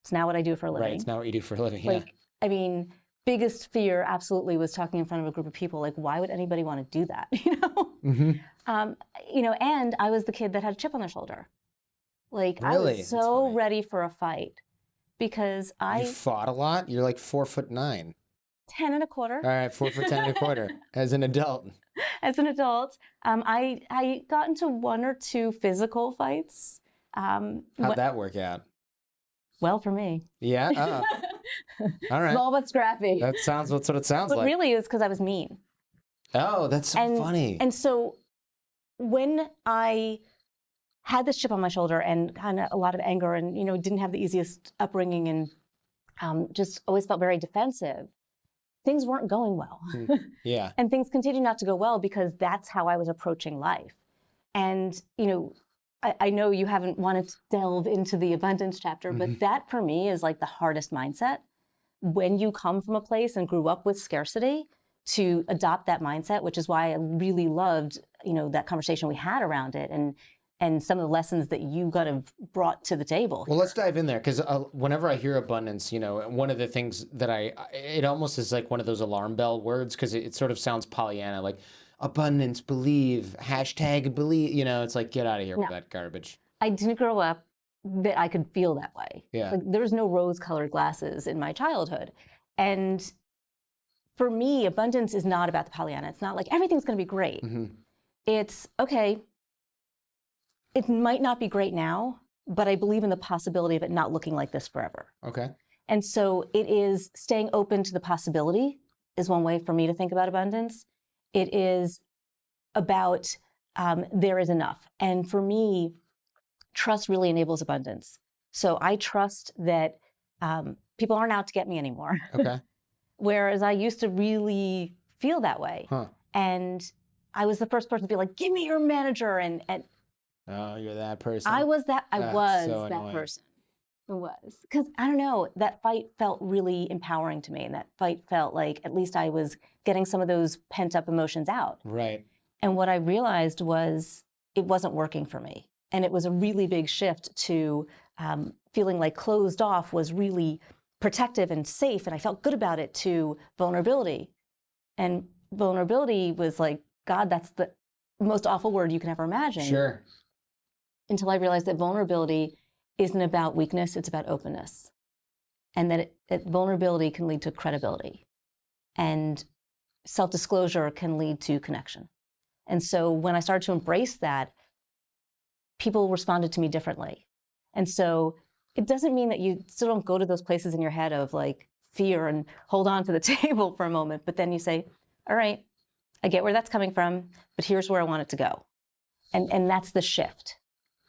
It's now what I do for a living. Right, it's now what you do for a living, yeah. Like, I mean, biggest fear absolutely was talking in front of a group of people. Like, why would anybody want to do that, you know? Mm-hmm. You know, and I was the kid that had a chip on their shoulder. Like, really? I was so ready for a fight because You fought a lot? You're like 4'9". 10 and a quarter. All right, 4 for 10 and a quarter as an adult. As an adult, I got into 1 or 2 physical fights. How'd that work out? Well, for me. Yeah? All right. Small but scrappy. That's what it sounds like. But really it was because I was mean. Oh, that's so funny. And so when I had this chip on my shoulder and kind of a lot of anger and, you know, didn't have the easiest upbringing and just always felt very defensive, things weren't going well. Yeah. And things continued not to go well because that's how I was approaching life. And, you know, I know you haven't wanted to delve into the abundance chapter, but that for me is like the hardest mindset when you come from a place and grew up with scarcity, to adopt that mindset, which is why I really loved, that conversation we had around it, and some of the lessons that you kind of brought to the table. Well, let's dive in there, because whenever I hear abundance, one of the things that it almost is like one of those alarm bell words, because it sort of sounds Pollyanna, like abundance, believe, hashtag believe, it's like, get out of here with that garbage. I didn't grow up that I could feel that way. Yeah. Like, there's no rose-colored glasses in my childhood. And for me, abundance is not about the Pollyanna. It's not like everything's going to be great. Mm-hmm. It's, okay, it might not be great now, but I believe in the possibility of it not looking like this forever. Okay. And so it is staying open to the possibility is one way for me to think about abundance. It is about there is enough. And for me, trust really enables abundance. So I trust that people aren't out to get me anymore. Okay. Whereas I used to really feel that way. Huh. And I was the first person to be like, give me your manager. And oh, you're that person. I was that so annoying. person. It was. Because I don't know, that fight felt really empowering to me. And that fight felt like at least I was getting some of those pent up emotions out. Right. And what I realized was it wasn't working for me. And it was a really big shift to feeling like closed off was really protective and safe, and I felt good about it, to vulnerability. And vulnerability was like, God, that's the most awful word you can ever imagine. Sure. Until I realized that vulnerability isn't about weakness, it's about openness. And that vulnerability can lead to credibility. And self-disclosure can lead to connection. And so when I started to embrace that, people responded to me differently. And so it doesn't mean that you still don't go to those places in your head of like fear and hold on to the table for a moment, but then you say, all right, I get where that's coming from, but here's where I want it to go. And that's the shift.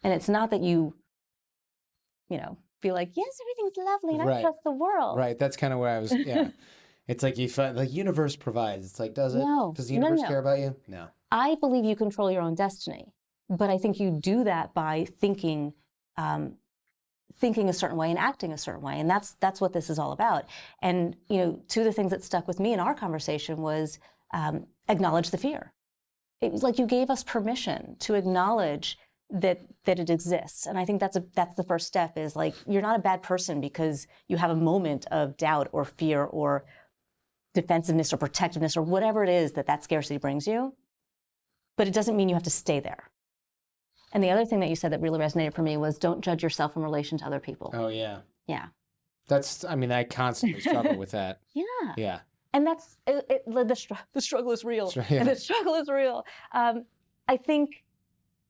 And it's not that you feel like, yes, everything's lovely and I trust the world. Right. That's kind of where I was. Yeah. It's like you find like universe provides. It's like, does it? No. Does the universe care about you? No. I believe you control your own destiny, but I think you do that by thinking a certain way and acting a certain way. And that's what this is all about. And, two of the things that stuck with me in our conversation was acknowledge the fear. It was like you gave us permission to acknowledge that it exists. And I think that's the first step, is like, you're not a bad person because you have a moment of doubt or fear or defensiveness or protectiveness or whatever it is that scarcity brings you. But it doesn't mean you have to stay there. And the other thing that you said that really resonated for me was, don't judge yourself in relation to other people. Oh, yeah. Yeah. I constantly struggle with that. Yeah. Yeah. And that's, the struggle is real. Yeah. And the struggle is real. I think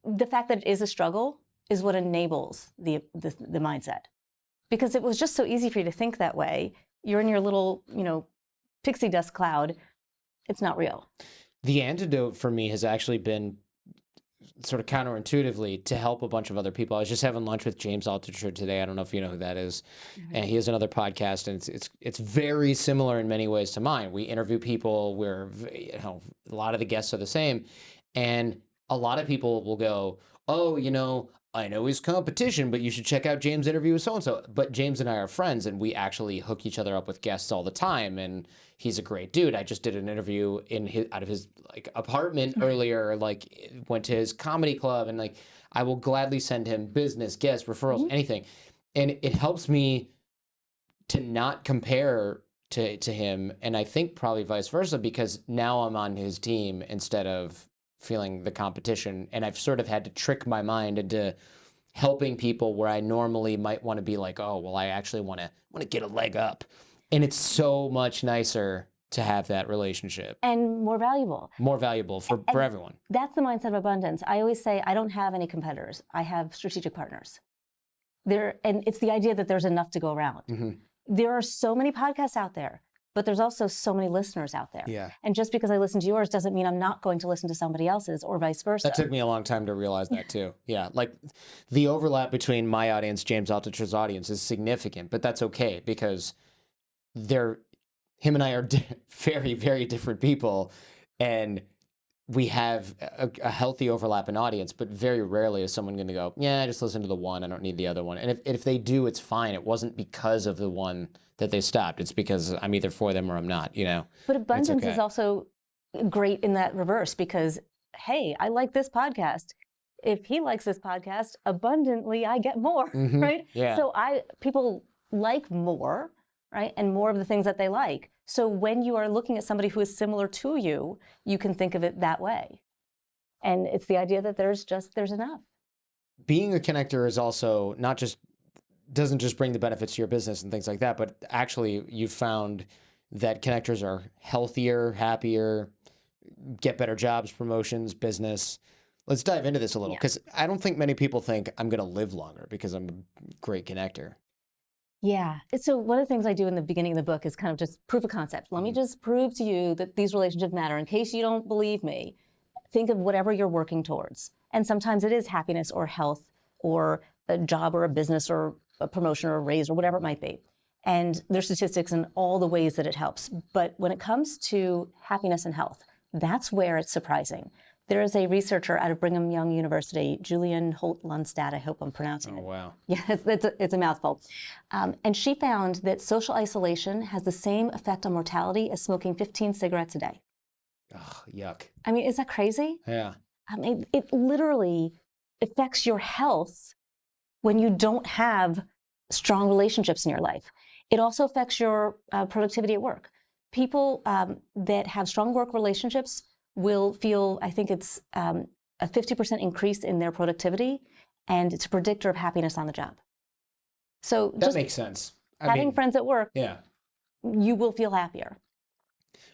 the fact that it is a struggle is what enables the mindset. Because it was just so easy for you to think that way. You're in your little, pixie dust cloud. It's not real. The antidote for me has actually been sort of counterintuitively to help a bunch of other people. I was just having lunch with James Altucher today. I don't know if you know who that is. Mm-hmm. And he has another podcast, and it's very similar in many ways to mine. We interview people where a lot of the guests are the same, and a lot of people will go, oh, I know he's competition, but you should check out James' interview with so-and-so. But James and I are friends, and we actually hook each other up with guests all the time, and he's a great dude. I just did an interview out of his apartment earlier, went to his comedy club, and I will gladly send him business, guests, referrals, mm-hmm. anything. And it helps me to not compare to him, and I think probably vice versa, because now I'm on his team instead of feeling the competition, and I've sort of had to trick my mind into helping people where I normally might want to be like, oh, well, I actually want to get a leg up. And it's so much nicer to have that relationship. And more valuable. More valuable for everyone. That's the mindset of abundance. I always say, I don't have any competitors. I have strategic partners. And it's the idea that there's enough to go around. Mm-hmm. There are so many podcasts out there, but there's also so many listeners out there. Yeah. And just because I listen to yours doesn't mean I'm not going to listen to somebody else's, or vice versa. That took me a long time to realize that too. Yeah. The overlap between my audience, James Altucher's audience, is significant, but that's okay, because him and I are very, very different people. And we have a healthy overlap in audience, but very rarely is someone going to go, yeah, I just listen to the one, I don't need the other one. And if they do, it's fine. It wasn't because of the one that they stopped. It's because I'm either for them or I'm not, you know. But abundance okay. is also great in that reverse because, hey, I like this podcast. If he likes this podcast, abundantly, I get more, right? Yeah. So people like more, right? And more of the things that they like. So when you are looking at somebody who is similar to you, you can think of it that way. And it's the idea that there's enough. Being a connector is also doesn't just bring the benefits to your business and things like that, but actually you've found that connectors are healthier, happier, get better jobs, promotions, business. Let's dive into this a little, because I don't think many people think I'm going to live longer because I'm a great connector. Yeah. So one of the things I do in the beginning of the book is kind of just proof of concept. Let me just prove to you that these relationships matter. In case you don't believe me, think of whatever you're working towards. And sometimes it is happiness or health or a job or a business or a promotion or a raise or whatever it might be. And there's statistics in all the ways that it helps. But when it comes to happiness and health, that's where it's surprising. There is a researcher out of Brigham Young University, Julian Holt-Lunstad, I hope I'm pronouncing it. Oh, wow. Yeah, it's a mouthful. And she found that social isolation has the same effect on mortality as smoking 15 cigarettes a day. Oh, yuck. I mean, is that crazy? Yeah. I mean, it literally affects your health when you don't have strong relationships in your life. It also affects your productivity at work. People that have strong work relationships will feel, I think it's a 50% increase in their productivity, and it's a predictor of happiness on the job. So that makes sense. Having friends at work, yeah, you will feel happier.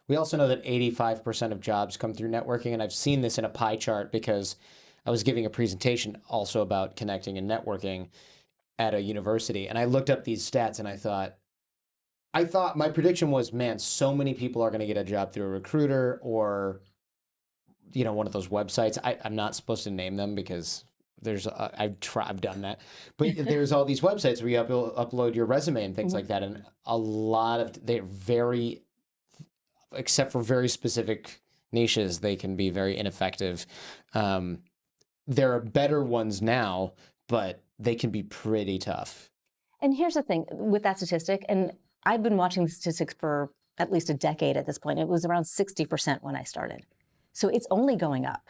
We also know that 85% of jobs come through networking, and I've seen this in a pie chart because I was giving a presentation also about connecting and networking at a university, and I looked up these stats and I thought my prediction was, man, so many people are going to get a job through a recruiter or, you know, one of those websites. I'm not supposed to name them because I've done that, but there's all these websites where you upload your resume and things like that, and a lot of they're very, except for very specific niches, they can be very ineffective. There are better ones now, but they can be pretty tough. And here's the thing with that statistic, and I've been watching the statistics for at least a decade at this point. It was around 60% when I started. So it's only going up.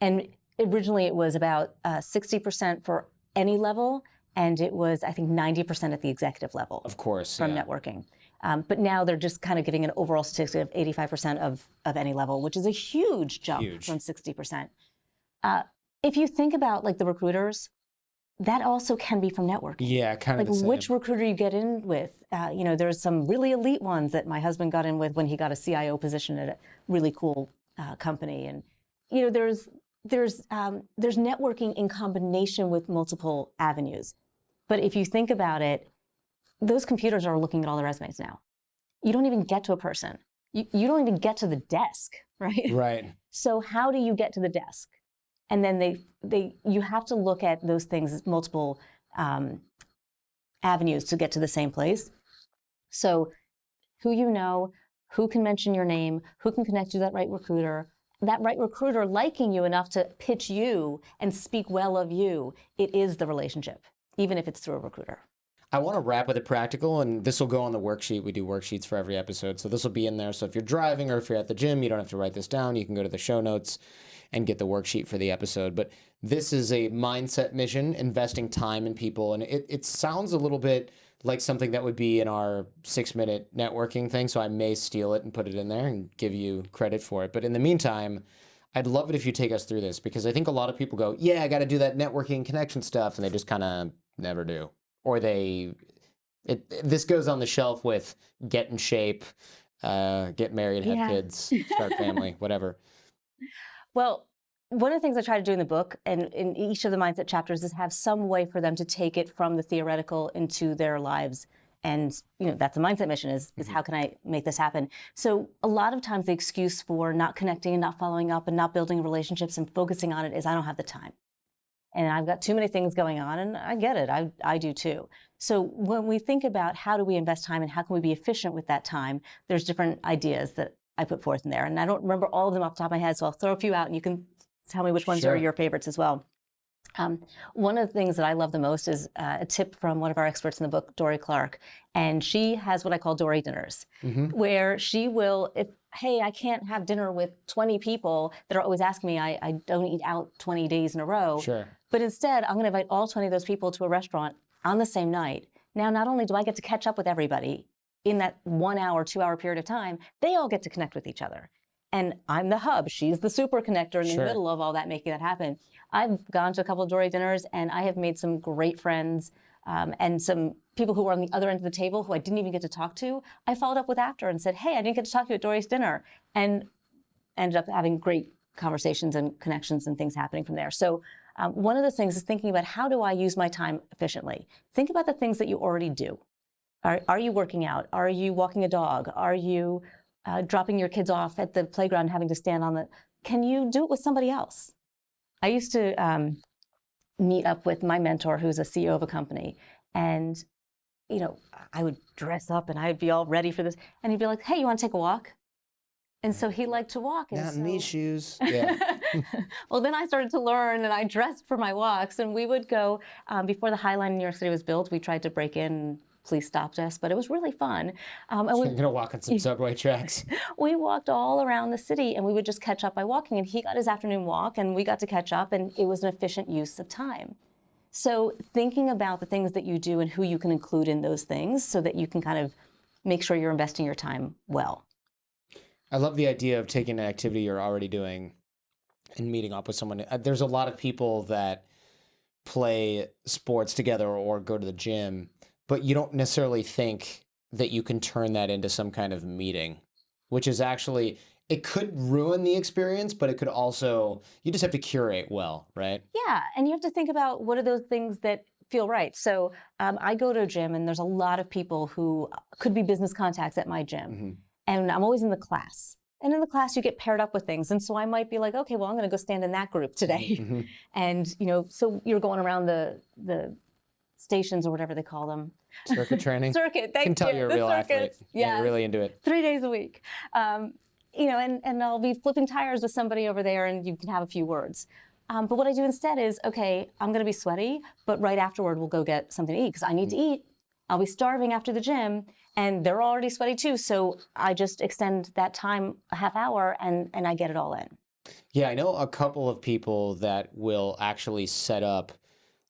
And originally it was about 60% for any level, and it was, I think, 90% at the executive level. Of course. From networking. But now they're just kind of giving an overall statistic of 85% of any level, which is a huge jump from 60%. If you think about like the recruiters, that also can be from networking. Yeah, kind of like the same. Which recruiter you get in with. You know, there's some really elite ones that my husband got in with when he got a CIO position at a really cool company. And, you know, there's networking in combination with multiple avenues. But if you think about it, those computers are looking at all the resumes now. You don't even get to a person. You don't even get to the desk, right? Right. So how do you get to the desk? And then you have to look at those things as multiple avenues to get to the same place. So who you know, who can mention your name, who can connect you to that right recruiter liking you enough to pitch you and speak well of you, it is the relationship, even if it's through a recruiter. I want to wrap with it practical, and this will go on the worksheet. We do worksheets for every episode, so this will be in there. So if you're driving or if you're at the gym, you don't have to write this down. You can go to the show notes and get the worksheet for the episode. But this is a mindset mission, investing time in people, and it sounds a little bit like something that would be in our 6-minute networking thing, so I may steal it and put it in there and give you credit for it. But in the meantime, I'd love it if you take us through this, because I think a lot of people go, yeah, I got to do that networking connection stuff, and they just kind of never do. Or this goes on the shelf with get in shape, get married, have kids, start family, whatever. Well, one of the things I try to do in the book and in each of the mindset chapters is have some way for them to take it from the theoretical into their lives. And, you know, that's the mindset mission is how can I make this happen? So a lot of times the excuse for not connecting and not following up and not building relationships and focusing on it is I don't have the time. And I've got too many things going on, and I get it. I do too. So when we think about how do we invest time and how can we be efficient with that time, there's different ideas that I put forth in there. And I don't remember all of them off the top of my head, so I'll throw a few out and you can tell me which ones Sure. are your favorites as well. One of the things that I love the most is a tip from one of our experts in the book, Dory Clark. And she has what I call Dory dinners, where she will, hey, I can't have dinner with 20 people that are always asking me, I don't eat out 20 days in a row. Sure. But instead, I'm going to invite all 20 of those people to a restaurant on the same night. Now, not only do I get to catch up with everybody in that 1 hour, 2 hour period of time, they all get to connect with each other. And I'm the hub. She's the super connector in the middle of all that, making that happen. I've gone to a couple of Dory dinners, and I have made some great friends and some people who were on the other end of the table who I didn't even get to talk to. I followed up with after and said, hey, I didn't get to talk to you at Dory's dinner, and ended up having great conversations and connections and things happening from there. So one of the things is thinking about, how do I use my time efficiently? Think about the things that you already do. Are you working out? Are you walking a dog? Are you dropping your kids off at the playground, having to stand on the, can you do it with somebody else? I used to meet up with my mentor, who's a CEO of a company, and I would dress up and I'd be all ready for this, and he'd be like, hey, you want to take a walk? And so he liked to walk. And Not in these shoes. Yeah. Well, then I started to learn, and I dressed for my walks, and we would go, before the High Line in New York City was built, we tried to break in. Police stopped us, but it was really fun. And You're going to walk on some subway tracks. we walked all around the city, and we would just catch up by walking, and he got his afternoon walk, and we got to catch up, and it was an efficient use of time. So thinking about the things that you do and who you can include in those things so that you can kind of make sure you're investing your time well. I love the idea of taking an activity you're already doing and meeting up with someone. There's a lot of people that play sports together or go to the gym, but you don't necessarily think that you can turn that into some kind of meeting, which is actually, it could ruin the experience, but it could also, you just have to curate well, right? Yeah, and you have to think about what are those things that feel right. So I go to a gym, and there's a lot of people who could be business contacts at my gym. And I'm always in the class. And in the class, you get paired up with things. And so I might be like, okay, well, I'm going to go stand in that group today. And, so you're going around the stations or whatever they call them. Circuit training. Circuit, thank you. I can tell you're a real athlete. Yeah, you're really into it. 3 days a week. And I'll be flipping tires with somebody over there, and you can have a few words. But what I do instead is, okay, I'm going to be sweaty, but right afterward, we'll go get something to eat because I need to eat. I'll be starving after the gym, and they're already sweaty too. So I just extend that time a half hour, and I get it all in. Yeah, I know a couple of people that will actually set up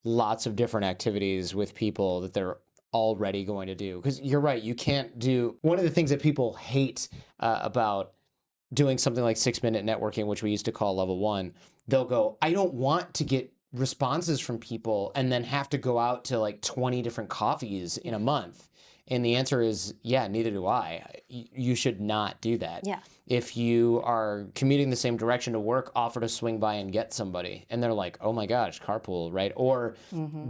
lots of different activities with people that they're already going to do. Because you're right, you can't do, one of the things that people hate about doing something like 6-minute networking, which we used to call level 1, they'll go, I don't want to get responses from people and then have to go out to like 20 different coffees in a month. And the answer is, yeah, neither do I. You should not do that. Yeah. If you are commuting the same direction to work, offer to swing by and get somebody. And they're like, oh my gosh, carpool, right? Or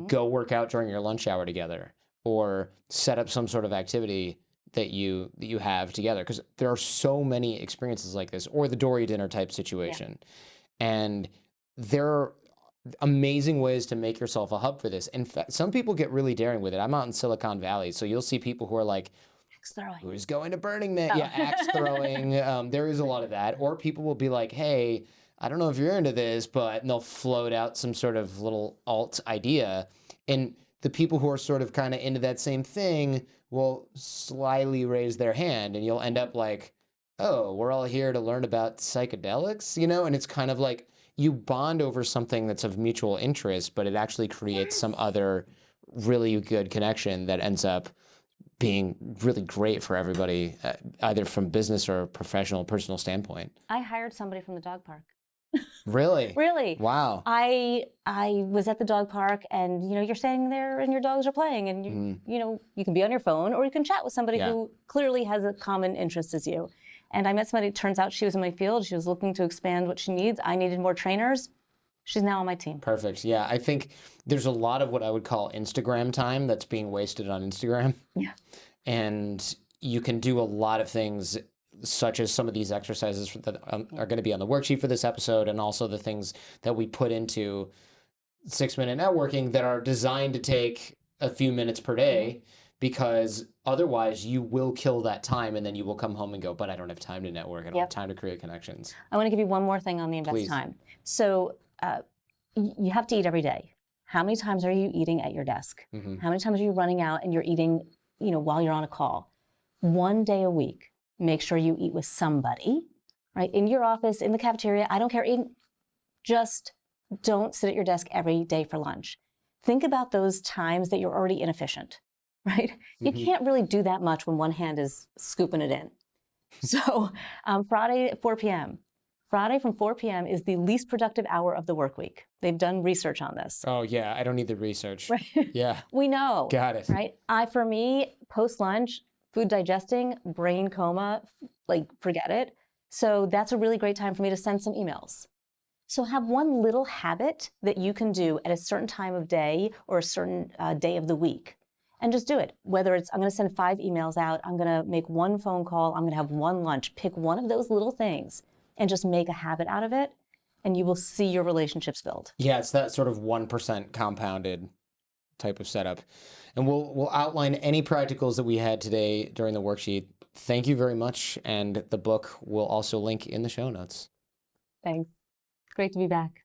go work out during your lunch hour together, or set up some sort of activity that you have together. Because there are so many experiences like this, or the Dory dinner type situation. Yeah. And there are amazing ways to make yourself a hub for this. In fact, some people get really daring with it. I'm out in Silicon Valley, so you'll see people who are like, axe throwing. Who's going to Burning Man? Oh. Yeah, axe throwing. There is a lot of that. Or people will be like, hey, I don't know if you're into this, but and they'll float out some sort of little alt idea. And the people who are sort of kind of into that same thing will slyly raise their hand, and you'll end up like, oh, we're all here to learn about psychedelics, and it's kind of like, you bond over something that's of mutual interest, but it actually creates some other really good connection that ends up being really great for everybody, either from business or professional, personal standpoint. I hired somebody from the dog park. Really? Really. Wow. I was at the dog park, and you're standing there and your dogs are playing, and you can be on your phone or you can chat with somebody who clearly has a common interest as you. And I met somebody, it turns out she was in my field. She was looking to expand what she needs. I needed more trainers. She's now on my team. Perfect. Yeah, I think there's a lot of what I would call Instagram time that's being wasted on Instagram. Yeah. And you can do a lot of things, such as some of these exercises that are going to be on the worksheet for this episode, and also the things that we put into 6-minute networking that are designed to take a few minutes per day. because otherwise you will kill that time and then you will come home and go, but I don't have time to network. I don't have time to create connections. I want to give you one more thing on the invest time. So you have to eat every day. How many times are you eating at your desk? How many times are you running out and you're eating, while you're on a call? One day a week, make sure you eat with somebody, right? In your office, in the cafeteria, I don't care. Just don't sit at your desk every day for lunch. Think about those times that you're already inefficient, right? You can't really do that much when one hand is scooping it in. So Friday at 4 p.m. Friday from 4 p.m. is the least productive hour of the work week. They've done research on this. Oh yeah, I don't need the research. Right? Yeah. We know. Got it. Right? For me, post-lunch, food digesting, brain coma, forget it. So that's a really great time for me to send some emails. So have one little habit that you can do at a certain time of day or a certain day of the week. And just do it. Whether it's, I'm going to send 5 emails out, I'm going to make 1 phone call, I'm going to have 1 lunch. Pick one of those little things and just make a habit out of it, and you will see your relationships build. Yeah, it's that sort of 1% compounded type of setup. And we'll outline any practicals that we had today during the worksheet. Thank you very much. And the book will also link in the show notes. Thanks. Great to be back.